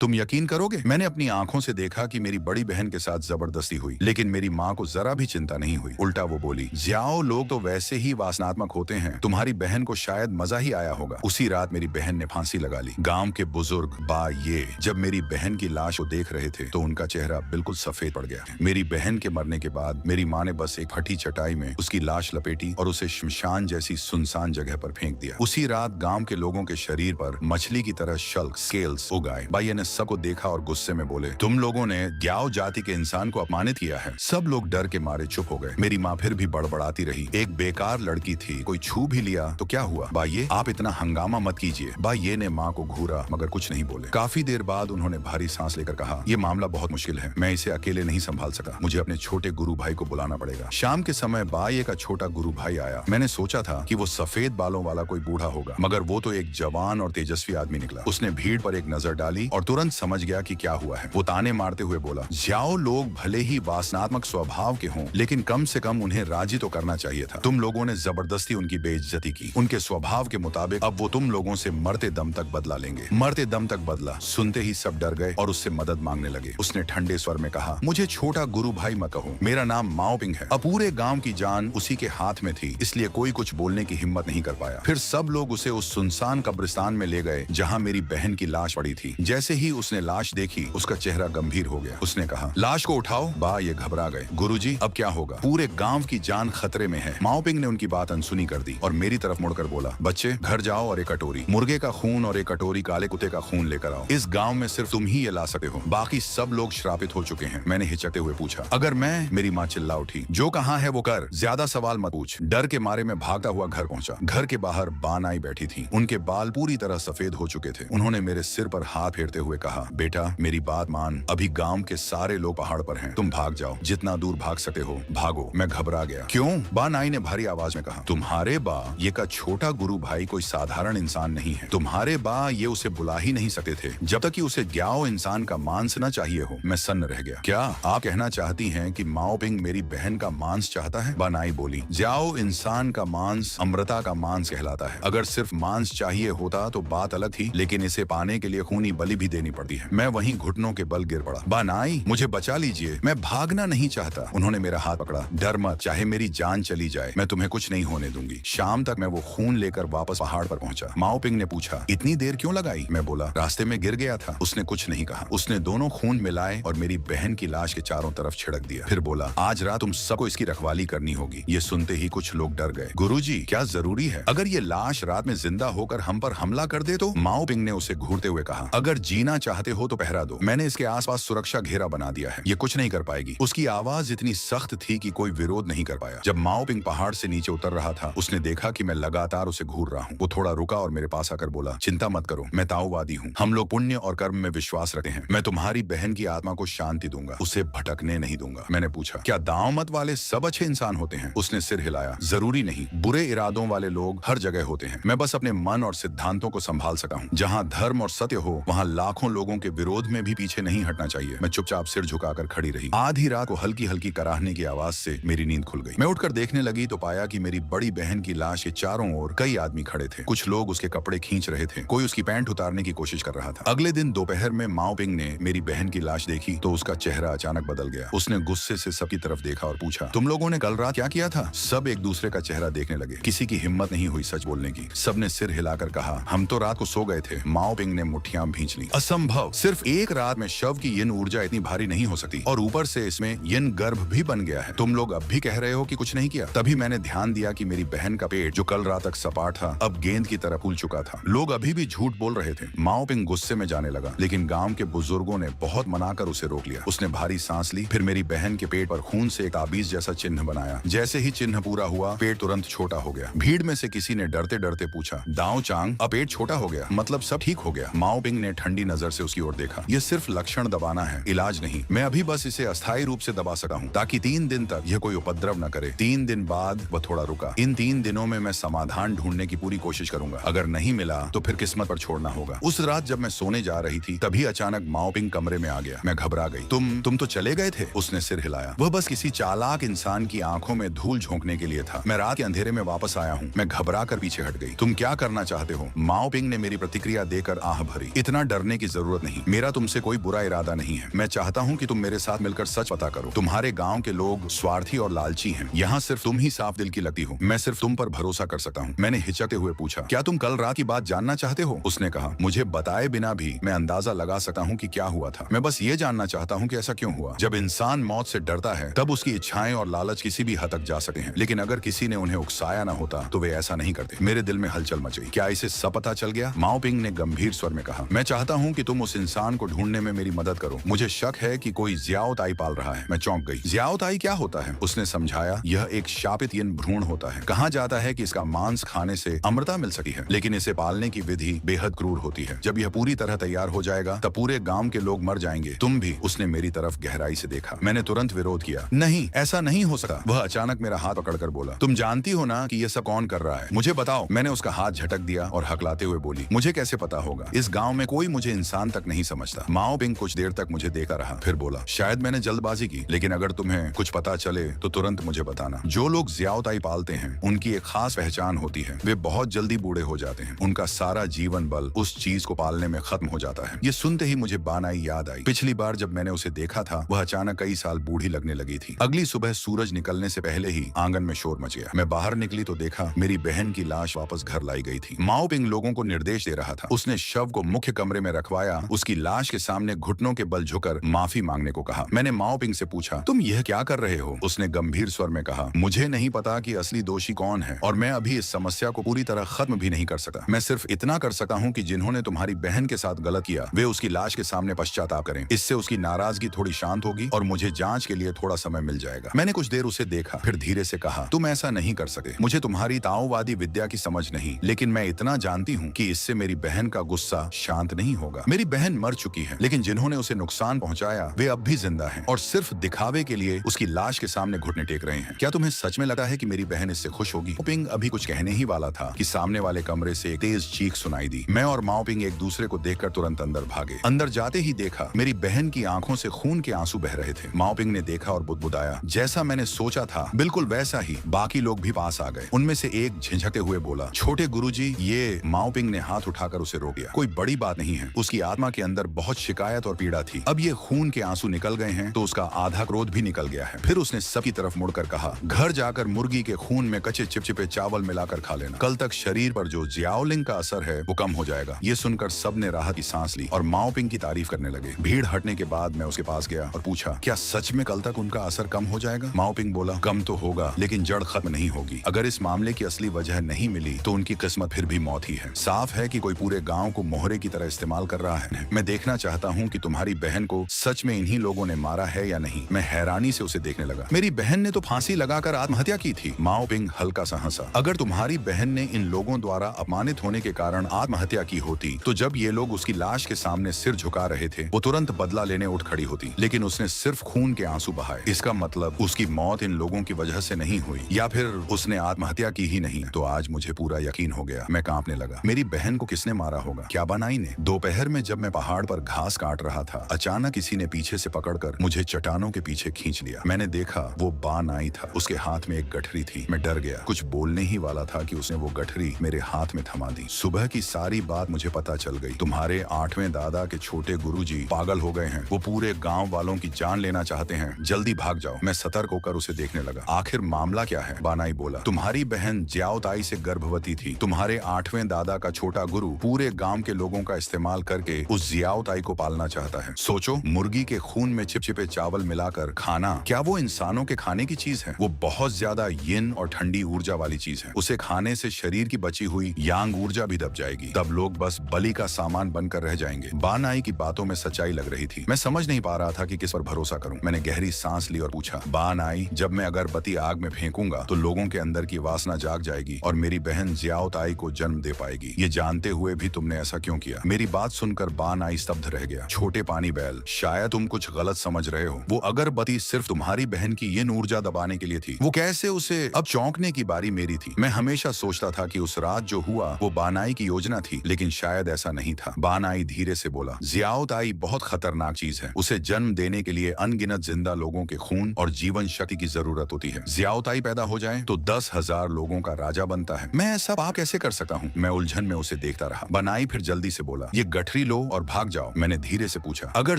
तुम यकीन करोगे, मैंने अपनी आंखों से देखा कि मेरी बड़ी बहन के साथ जबरदस्ती हुई, लेकिन मेरी माँ को जरा भी चिंता नहीं हुई। उल्टा वो बोली, जियाओ लोग तो वैसे ही वासनात्मक होते हैं, तुम्हारी बहन को शायद मजा ही आया होगा। उसी रात मेरी बहन ने फांसी लगा ली। गांव के बुजुर्ग बा ये जब मेरी बहन की लाश को देख रहे थे तो उनका चेहरा बिल्कुल सफेद पड़ गया। मेरी बहन के मरने के बाद मेरी माँ ने बस एक फटी चटाई में उसकी लाश लपेटी और उसे शमशान जैसी सुनसान जगह पर फेंक दिया। उसी रात गांव के लोगों के शरीर पर मछली की तरह शल्क स्केल्स उग आए। बाइये ने सबको देखा और गुस्से में बोले, तुम लोगों ने ग्याओ जाति के इंसान को अपमानित किया है। सब लोग डर के मारे चुप हो गए। मेरी माँ फिर भी बड़बड़ाती रही, एक बेकार लड़की थी, कोई छू भी लिया तो क्या हुआ। बाइये आप इतना हंगामा मत कीजिए। बाइये ने माँ को घूरा मगर कुछ नहीं बोले। काफी देर बाद उन्होंने भारी सांस लेकर कहा, ये मामला बहुत मुश्किल है, मैं इसे अकेले नहीं संभाल सका, मुझे अपने छोटे गुरु भाई को बुलाना पड़ेगा। शाम के समय बाइये का छोटा गुरु भाई आया। मैंने सोचा था कि वो सफेद बालों वाला कोई बूढ़ा होगा, मगर वो तो एक जवान और तेजस्वी आदमी निकला। उसने भीड़ पर एक नजर डाली और तुरंत समझ गया कि क्या हुआ है। वो ताने मारते हुए बोला, जाओ लोग भले ही वासनात्मक स्वभाव के हों, लेकिन कम से कम उन्हें राजी तो करना चाहिए था। तुम लोगों ने जबरदस्ती उनकी बेइज्जती की। उनके स्वभाव के मुताबिक अब वो तुम लोगों से मरते दम तक बदला लेंगे। मरते दम तक बदला सुनते ही सब डर गए और उससे मदद मांगने लगे। उसने ठंडे स्वर में कहा, मुझे छोटा गुरु भाई मत कहो, मेरा नाम माओपिंग है। अब पूरे गांव की जान उसी के हाथ में थी, इसलिए कोई कुछ बोलने की हिम्मत नहीं कर पाया। फिर सब लोग उसे उस सुनसान कब्रिस्तान में ले गए जहां मेरी बहन की लाश पड़ी थी। जैसे ही उसने लाश देखी उसका चेहरा गंभीर हो गया। उसने कहा, लाश को उठाओ। बा ये घबरा गए, गुरुजी अब क्या होगा, पूरे गांव की जान खतरे में है। माओपिंग ने उनकी बात अनसुनी कर दी और मेरी तरफ मुड़कर बोला, बच्चे घर जाओ और एक कटोरी मुर्गे का खून और एक कटोरी काले कुत्ते का खून लेकर आओ। इस गांव में सिर्फ तुम ही ये ला सकते हो, बाकी सब लोग श्रापित हो चुके हैं। मैंने हिचकते हुए पूछा, अगर मैं? मेरी माँ चिल्ला उठी, जो कहाँ है वो कर, ज्यादा सवाल मत पूछ। डर के मारे मैं भागता हुआ घर पहुंचा। घर के बाहर बानाई बैठी थी। उनके बाल पूरी तरह सफेद हो चुके थे। उन्होंने मेरे सिर पर हाथ फेरते हुए कहा, बेटा मेरी बात मान, अभी गांव के सारे लोग पहाड़ पर हैं, तुम भाग जाओ, जितना दूर भाग सकते हो भागो। मैं घबरा गया। क्यों? बानाई ने भारी आवाज में कहा, तुम्हारे बा ये का छोटा गुरु भाई कोई साधारण इंसान नहीं है। तुम्हारे बा ये उसे बुला ही नहीं सकते थे जब तक कि उसे ग्याओ इंसान का मांस न चाहिए हो। मैं सन्न रह गया। क्या आप कहना चाहती हैं कि माओपिंग मेरी बहन का मांस चाहता है? बानाई बोली, ग्याओ इंसान का मांस अमृता का मांस कहलाता है। अगर सिर्फ मांस चाहिए होता तो बात अलग थी, लेकिन इसे पाने के लिए खूनी बलि भी देनी पड़ती है। मैं वहीं घुटनों के बल गिर पड़ा। बानाई मुझे बचा लीजिए, मैं भागना नहीं चाहता। उन्होंने मेरा हाथ पकड़ा। डर मत, चाहे मेरी जान चली जाए मैं तुम्हें कुछ नहीं होने दूंगी। शाम तक मैं वो खून लेकर वापस पहाड़ पर पहुंचा। माओपिंग ने पूछा, इतनी देर क्यों लगाई? मैं बोला, रास्ते में गिर गया था। उसने कुछ नहीं कहा। उसने दोनों खून मिलाए और मेरी बहन की लाश के चारों तरफ छिड़क दिया। फिर बोला, आज रात तुम सबको इसकी रखवाली करनी होगी। ये सुनते ही कुछ लोग डर गए। गुरुजी क्या जरूरी है? अगर ये लाश रात में जिंदा होकर हम पर हमला कर दे तो? माओपिंग ने उसे घूरते हुए कहा, अगर जीना चाहते हो तो पहरा दो। मैंने इसके आसपास सुरक्षा घेरा बना दिया है, ये कुछ नहीं कर पाएगी। उसकी आवाज इतनी सख्त थी कि कोई विरोध नहीं कर पाया। जब माओपिंग पहाड़ से नीचे उतर रहा था उसने देखा कि मैं लगातार उसे घूर रहा हूँ। वो थोड़ा रुका और मेरे पास आकर बोला, चिंता मत करो, मैं ताओवादी हूँ, हम लोग पुण्य और कर्म में विश्वास रखते हैं। मैं तुम्हारी बहन की आत्मा को शांति दूंगा, उसे भटकने नहीं दूंगा। मैंने पूछा, क्या दांव मत वाले सब अच्छे इंसान होते हैं? उसने सिर हिलाया, जरूरी नहीं, बुरे इरादों वाले लोग हर जगह होते हैं। मैं बस अपने मन और सिद्धांतों को संभाल सका हूँ। जहाँ धर्म और सत्य हो वहाँ लाखों लोगों के विरोध में भी पीछे नहीं हटना चाहिए। मैं चुपचाप सिर झुकाकर खड़ी रही। आधी रात को हल्की हल्की कराहने की आवाज से मेरी नींद खुल गई। मैं उठकर देखने लगी तो पाया कि मेरी बड़ी बहन की लाश के चारों ओर कई आदमी खड़े थे। कुछ लोग उसके कपड़े खींच रहे थे, कोई उसकी पैंट उतारने की कोशिश कर रहा था। अगले दिन दोपहर में माओपिंग ने मेरी बहन की लाश देखी तो उसका चेहरा अचानक बदल गया। उसने गुस्से से सबकी तरफ देखा और पूछा, तुम लोगों ने कल रात क्या किया था? सब एक दूसरे का चेहरा देखने लगे। किसी की हिम्मत नहीं हुई सच बोलने की। सबने सिर हिलाकर कहा, हम तो रात को सो गए थे। माओपिंग ने मुट्ठियां भींच ली। असंभव, सिर्फ एक रात में शव की यिन ऊर्जा इतनी भारी नहीं हो सकती, और ऊपर से इसमें यिन गर्भ भी बन गया है। तुम लोग अब भी कह रहे हो कि कुछ नहीं किया? तभी मैंने ध्यान दिया कि मेरी बहन का पेट जो कल रात तक सपाट था अब गेंद की तरह फूल चुका था। लोग अभी भी झूठ बोल रहे थे। माओपिंग गुस्से में जाने लगा, लेकिन गांव के बुजुर्गों ने बहुत मनाकर उसे रोक लिया। उसने भारी सांस ली, फिर मेरी बहन के पेट पर खून से एक ताबीज जैसा चिन्ह बनाया। जैसे ही चिन्ह पूरा हुआ पेट तुरंत छोटा हो गया। भीड़ में से किसी ने डरते डरते पूछा, दाओ चांग अब पेट छोटा हो गया, मतलब सब ठीक हो गया? माओपिंग ने ठंडी नजर से उसकी ओर देखा। यह सिर्फ लक्षण दबाना है, इलाज नहीं। मैं अभी बस इसे अस्थायी रूप से दबा सका हूँ ताकि 3 दिन तक यह कोई उपद्रव न करे। 3 दिन बाद वह थोड़ा रुका। इन 3 दिनों में मैं समाधान ढूंढने की पूरी कोशिश करूंगा। अगर नहीं मिला तो फिर किस्मत पर छोड़ना होगा। उस रात जब मैं सोने जा रही थी तभी अचानक माओपिंग कमरे में आ गया। मैं घबरा गई। तुम तो चले गए थे? उसने सिर हिलाया। वह बस किसी चालाक इंसान की आंखों में धूल झोंकने के लिए था। मैं रात के अंधेरे में वापस आया हूँ। मैं घबरा कर पीछे हट गई। तुम क्या करना चाहते हो? माओपिंग ने मेरी प्रतिक्रिया देकर आह भरी। इतना डरने की जरूरत नहीं। मेरा तुमसे कोई बुरा इरादा नहीं है। मैं चाहता हूँ कि तुम मेरे साथ मिलकर सच पता करो। तुम्हारे गाँव के लोग स्वार्थी और लालची हैं। यहाँ सिर्फ तुम ही साफ दिल की लगती हो। मैं सिर्फ तुम पर भरोसा कर सकता हूँ। मैंने हिचकते हुए पूछा, क्या तुम कल रात की बात जानना चाहते हो? उसने कहा, मुझे बताए बिना भी मैं अंदाजा लगा सकता हूँ कि क्या हुआ था। मैं बस ये जानना चाहता हूँ कि ऐसा क्यों हुआ। जब इंसान मौत से डरता है तब उसकी इच्छाएं और लालच किसी भी हद तक जा सकते हैं, लेकिन अगर किसी ने उन्हें उकसाया ना होता तो वे ऐसा नहीं करते। मेरे दिल में हलचल मच गई। क्या इसे सब पता चल गया? माओ पिंग ने गंभीर स्वर में कहा, मैं चाहता हूँ कि तुम उस इंसान को ढूंढने में मेरी मदद करो। मुझे शक है कि कोई जियाओ ताई पाल रहा है। मैं चौंक गई। जियाओ ताई क्या होता है? उसने समझाया, यह एक शापित यन भ्रूण होता है। कहा जाता है कि इसका मांस खाने से अमृता मिल सकती है, लेकिन इसे पालने की विधि बेहद क्रूर होती है। जब यह पूरी तरह तैयार हो जाएगा तब पूरे गांव के लोग मर जाएंगे, तुम भी। उसने मेरी तरफ गहराई से देखा। मैंने तुरंत विरोध किया, नहीं, ऐसा नहीं हो सकता। वह अचानक मेरा हाथ पकड़कर बोला, तुम जानती हो ना कि यह सब कौन कर रहा है? मुझे बताओ। मैंने उसका हाथ झटक दिया और हकलाते हुए बोली, मुझे कैसे पता होगा? इस गांव में कोई मुझे इंसान तक नहीं समझता। माओ पिंग कुछ देर तक मुझे देखा रहा, फिर बोला, शायद मैंने जल्दबाजी की, लेकिन अगर तुम्हें कुछ पता चले तो तुरंत मुझे बताना। जो लोग जियाओ ताई पालते हैं उनकी एक खास पहचान होती है। वे बहुत जल्दी बूढ़े हो जाते हैं। उनका सारा जीवन बल उस चीज को पालने में खत्म हो जाता है। ये सुनते ही मुझे बानाई याद आई। पिछली बार जब मैंने उसे देखा था वह अचानक कई साल बूढ़ी लगने लगी थी। अगली सुबह सूरज निकलने से पहले ही आंगन में शोर मच गया। मैं बाहर निकली तो देखा मेरी बहन की लाश वापस घर लाई गई थी। माओ पिंग लोगों को निर्देश दे रहा था। उसने शव को मुख्य कमरे में रखवाया, उसकी लाश के सामने घुटनों के बल झुकर माफी मांगने को कहा। मैंने माओ पिंग से पूछा, तुम यह क्या कर रहे हो? उसने गंभीर स्वर में कहा, मुझे नहीं पता कि असली दोषी कौन है और मैं अभी इस समस्या को पूरी तरह खत्म भी नहीं कर सकता। मैं सिर्फ इतना कर सकता हूँ कि जिन्होंने तुम्हारी बहन के साथ गलत किया वे उसकी लाश के सामने पश्चाताप करें। इससे उसकी नाराजगी थोड़ी शांत होगी और मुझे जांच के लिए थोड़ा समय मिल जाएगा। मैंने कुछ देर उसे देखा, फिर धीरे से कहा, तुम ऐसा नहीं कर सकते। मुझे तुम्हारी ताओवादी विद्या की समझ नहीं, लेकिन मैं इतना जानती हूँ कि इससे मेरी बहन का गुस्सा शांत नहीं होगा। मेरी बहन मर चुकी है, लेकिन जिन्होंने उसे नुकसान पहुंचाया वे अब भी जिंदा हैं और सिर्फ दिखावे के लिए उसकी लाश के सामने घुटने टेक रहे हैं। क्या तुम्हें सच में लगता है कि मेरी बहन इससे खुश होगी? पिंग अभी कुछ कहने ही वाला था कि सामने वाले कमरे से एक तेज चीख सुनाई दी। मैं और माओ पिंग एक दूसरे को देखकर तुरंत अंदर भागे। अंदर जाते ही देखा मेरी बहन की आंखों से खून के आंसू बह रहे थे। माओ पिंग ने देखा और बुदबुदाया, जैसा मैंने सोचा था बिल्कुल वैसा ही। बाकी लोग भी पास आ गए। उनमें से एक झिझकते हुए बोला, छोटे गुरुजी ये। माओ पिंग ने हाथ उठाकर उसे रोक दिया। कोई बड़ी बात नहीं है। उसकी आत्मा के अंदर बहुत शिकायत और पीड़ा थी। अब ये खून के आंसू निकल गए हैं तो उसका आधा क्रोध भी निकल गया है। फिर उसने सबकी तरफ मुड़कर कहा, घर जाकर मुर्गी के खून में कच्चे चिपचिपे चावल मिलाकर खा लेना। कल तक शरीर पर जो जियाओलिंग का असर है वो कम हो जाएगा। ये सुनकर सबने राहत की सांस ली और माओ पिंग की तारीफ करने लगे। भीड़ हटने के बाद मैं उसके पास गया और पूछा, क्या सच में कल तक उनका असर कम हो जाएगा? माओ पिंग बोला, कम तो होगा लेकिन जड़ खत्म नहीं होगी। अगर इस मामले की असली वजह नहीं मिली तो उनकी किस्मत फिर भी मौत ही है। साफ है कि कोई पूरे गांव को मोहरे की तरह इस्तेमाल कर रहा है। मैं देखना चाहता हूँ कि तुम्हारी बहन को सच में इन्हीं लोगों ने मारा है या नहीं। मैं हैरानी से उसे देखने लगा। मेरी बहन ने तो फांसी लगाकर आत्महत्या की थी। माओ पिंग हल्का सा हंसा। अगर तुम्हारी बहन ने इन लोगों द्वारा अपमानित होने के कारण आत्महत्या की होती तो जब ये लोग उसकी लाश के सामने सिर झुका रहे थे वो तुरंत बदला लेने उठ खड़ी होती, लेकिन उसने सिर्फ खून के आंसू बहाए। इसका मतलब उसकी मौत इन लोगों की वजह से नहीं हुई, या फिर उसने आत्महत्या की ही नहीं। तो आज मुझे पूरा यकीन हो गया। मैं कांपने लगा। मेरी बहन को किसने मारा होगा? क्या बनाई ने? दोपहर में जब मैं पहाड़ पर घास काट रहा था अचानक किसी ने पीछे से पकड़कर मुझे चट्टानों के पीछे खींच लिया। मैंने देखा वो बानाई था। उसके हाथ में एक गठरी थी। मैं डर गया। कुछ बोलने ही वाला था कि उसने वो गठरी मेरे हाथ में थमा दी। सुबह की सारी बात मुझे पता चल गई। तुम्हारे 8वें दादा के छोटे गुरुजी पागल हो गए हैं। वो पूरे गांव वालों की जान लेना चाहते हैं। जल्दी भाग जाओ। मैं सतर्क होकर उसे देखने लगा। आखिर मामला क्या है? बानाई बोला, तुम्हारी बहन जियाओ ताई से गर्भवती थी। तुम्हारे 8वें दादा का छोटा गुरु पूरे गांव के लोगों का इस्तेमाल करके उस जियाओ ताई को पालना चाहता है। सोचो, मुर्गी के खून में चिपचिपे चावल मिलाकर खाना, क्या वो इंसानों के खाने की चीज है? वो बहुत ज्यादा यिन और ठंडी ऊर्जा वाली चीज है। उसे खाने से शरीर की बची हुई यांग ऊर्जा भी दब जाएगी। तब लोग बस बलि का सामान बनकर रह जाएंगे। बानाई की बातों में सच्चाई लग रही थी। मैं समझ नहीं पा रहा था कि किस पर भरोसा करूं। मैंने गहरी सांस ली और पूछा, बानाई, जब मैं अगरबत्ती आग में फेंकूंगा तो लोगों के अंदर की वासना जाग जाएगी और मेरी बहन जियाओ ताई को जन्म दे पाएगी। ये जानते हुए भी तुमने ऐसा क्यों किया? मेरी बात सुनकर बानाई स्तब्ध रह गया। छोटे पानी बैल, शायद तुम कुछ गलत समझ रहे हो। वो अगरबत्ती सिर्फ तुम्हारी बहन की ये ऊर्जा दबाने के लिए थी। वो कैसे? उसे अब चौंकने की बारी मेरी थी। मैं हमेशा सोचता था कि उस रात जो हुआ वो बानाई की योजना थी, लेकिन शायद ऐसा नहीं था। बानाई धीरे से बोला, जियाओ ताई बहुत खतरनाक चीज है। उसे जन्म देने के लिए अनगिनत जिंदा लोगों के खून और जीवन शक्ति की जरूरत होती है। जियाओ ताई पैदा हो जाए तो 10,000 लोगों का राजा बनता है। मैं ऐसा पाप कैसे कर सकता हूँ? मैं उलझन में उसे देखता रहा। बनाई फिर जल्दी से बोला, ये गठरी लाटरी लो और भाग जाओ। मैंने धीरे से पूछा, अगर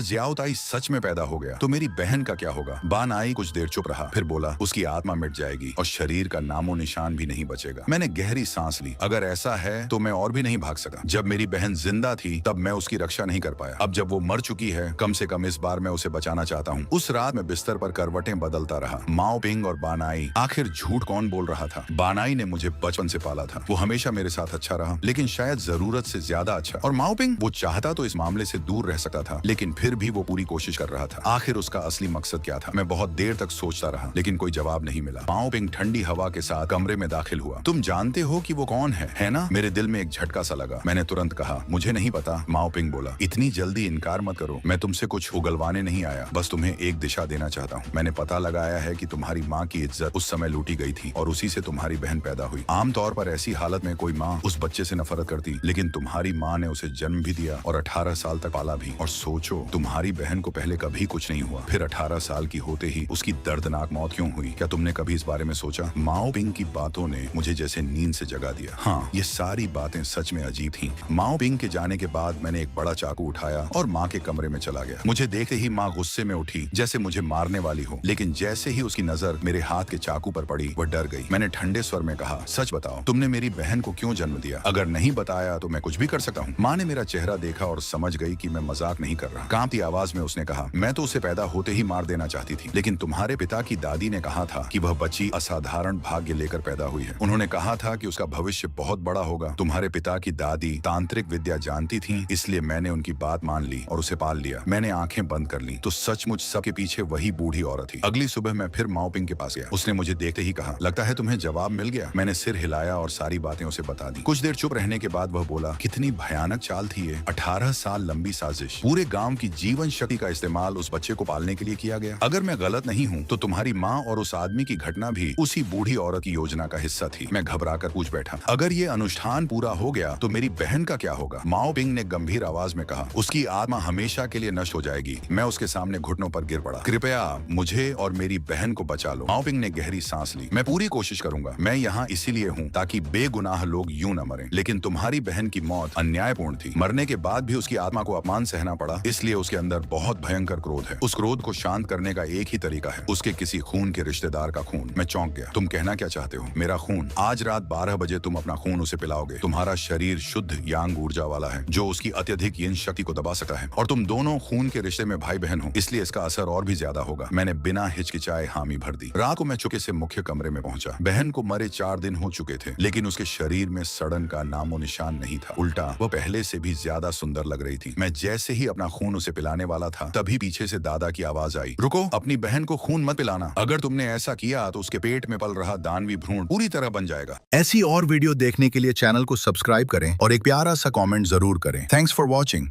जियाओ ताई सच में पैदा हो गया तो मेरी बहन का क्या होगा? बानाई कुछ देर चुप रहा, फिर बोला, उसकी आत्मा मिट जाएगी और शरीर का नामो निशान भी नहीं बचेगा। मैंने गहरी सांस ली। अगर ऐसा है तो मैं और भी नहीं भाग सका। जब मेरी बहन जिंदा थी तब मैं उसकी रक्षा नहीं कर पाया। अब जब वो मर चुकी है, कम से कम इस बार मैं उसे बचाना चाहता हूँ। उस रात मैं बिस्तर पर करवटें बदलता रहा। माओ पिंग और बानाई, आखिर झूठ कौन बोल रहा था? बानाई ने मुझे बचपन से पाला था, वो हमेशा मेरे साथ अच्छा रहा, लेकिन शायद जरूरत से ज्यादा अच्छा। और माओ पिंग, वो चाहता तो इस मामले से दूर रह सकता था, लेकिन फिर भी वो पूरी कोशिश कर रहा था। आखिर उसका असली मकसद क्या था? मैं बहुत देर तक सोचता रहा, लेकिन कोई जवाब नहीं मिला। माओ पिंग ठंडी हवा के साथ कमरे में दाखिल हुआ। तुम जानते हो कि वो कौन है ना? मेरे दिल में एक झटका सा लगा। मैंने तुरंत कहा, मुझे नहीं पता। माओ पिंग बोला, इतनी जल्दी इनकार मत करो। मैं तुमसे कुछ उगलवाने नहीं आया, बस तुम्हें एक दिशा देना चाहता हूँ। मैंने पता लगाया है कि तुम्हारी माँ की इज्जत उस समय लूटी गई थी और उसी से तुम्हारी बहन पैदा हुई। आमतौर पर ऐसी हालत में कोई माँ उस बच्चे से नफरत करती, लेकिन तुम्हारी माँ ने उसे जन्म भी दिया और 18 साल तक पाला भी। और सोचो, तुम्हारी बहन को पहले कभी कुछ नहीं हुआ, फिर 18 साल की होते ही उसकी दर्दनाक मौत क्यों हुई? क्या तुमने कभी इस बारे में सोचा? माओ पिंग की बातों ने मुझे जैसे नींद से जगा दिया। हाँ, ये सारी बातें सच में अजीब थी। माओ पिंग के जाने के बाद मैंने एक बड़ा चाकू उठाया और माँ के कमरे में चला गया। मुझे देखते ही माँ गुस्से में उठी, जैसे मुझे मारने वाली हो, लेकिन जैसे ही उसकी नजर मेरे हाथ के चाकू पर पड़ी, वह डर गई। मैंने ठंडे स्वर में कहा, सच बताओ, तुमने मेरी बहन को क्यों जन्म दिया? अगर नहीं बताया तो मैं कुछ भी कर सकता हूँ। माँ ने मेरा चेहरा देखा और समझ गई कि मैं मजाक नहीं कर रहा। कांपती आवाज में उसने कहा, मैं तो उसे पैदा होते ही मार देना चाहती थी, लेकिन तुम्हारे पिता की दादी ने कहा था कि वह बच्ची असाधारण भाग्य लेकर पैदा हुई है। उन्होंने कहा था कि उसका भविष्य बहुत बड़ा होगा। तुम्हारे पिता की दादी तांत्रिक विद्या जानती थी, इसलिए मैंने उनकी बात मान ली और उसे पाल लिया। मैंने आंखें बंद कर ली तो सचमुच सबके पीछे वही बूढ़ी औरत थी। अगली सुबह मैं फिर माओ पिंग के पास गया। उसने मुझे देखते ही कहा, लगता है तुम्हें जवाब मिल गया। मैंने सिर हिलाया और सारी बातें उसे बता दी। कुछ देर चुप रहने के बाद वह बोला, कितनी भयानक चाल थी ये। 18 साल लंबी साजिश, पूरे गांव की जीवन शक्ति का इस्तेमाल उस बच्चे को पालने के लिए किया गया। अगर मैं गलत नहीं हूँ तो तुम्हारी माँ और उस आदमी की घटना भी उसी बूढ़ी औरत की योजना का हिस्सा थी। मैं घबराकर पूछ बैठा, अगर ये अनुष्ठान पूरा हो गया तो मेरी बहन का क्या होगा? माओ पिंग ने गंभीर आवाज में कहा, उसकी आत्मा हमेशा के लिए नष्ट हो जाएगी। मैं उसके सामने घुटनों पर गिर पड़ा। कृपया मुझे और मेरी बहन को बचा लो। माओ पिंग ने गहरी सांस ली। मैं पूरी कोशिश करूंगा। मैं यहाँ इसीलिए हूँ ताकि बेगुनाह लोग यूं न मरें, लेकिन तुम्हारी बहन की मौत अन्यायपूर्ण थी। मरने के बाद भी उसकी आत्मा को अपमान सहना पड़ा, इसलिए उसके अंदर बहुत भयंकर क्रोध है। उस क्रोध को शांत करने का एक ही तरीका है, उसके किसी खून के रिश्तेदार का खून। मैं चौंक गया। तुम कहना क्या चाहते हो? मेरा खून? आज रात 12 बजे तुम अपना खून उसे पिलाओगे। तुम्हारा शरीर शुद्ध यांग ऊर्जा वाला है जो उसकी अत्यधिक यिन शक्ति को दबा सकता है, और तुम दोनों खून के रिश्ते में भाई बहन हो, इसलिए इसका असर और भी ज्यादा होगा। मैंने बिना हिचकिचाए हामी भर दी। रात को मैं चुपके से मुख्य कमरे में पहुंचा। बहन को मरे 4 दिन हो चुके थे, लेकिन उसके शरीर में सड़न का नामो निशान नहीं था। उल्टा वह पहले से भी ज्यादा सुंदर लग रही थी। मैं जैसे ही अपना खून उसे पिलाने वाला था, तभी पीछे से दादा की आवाज आई, रुको, अपनी बहन को खून मत पिलाना। अगर तुमने ऐसा किया तो उसके पेट में पल रहा दानवी भ्रूण पूरी तरह बन जाएगा। ऐसी और वीडियो देखने के लिए चैनल को सब्सक्राइब करें और एक प्यारा सा कमेंट जरूर करें। Thanks for watching.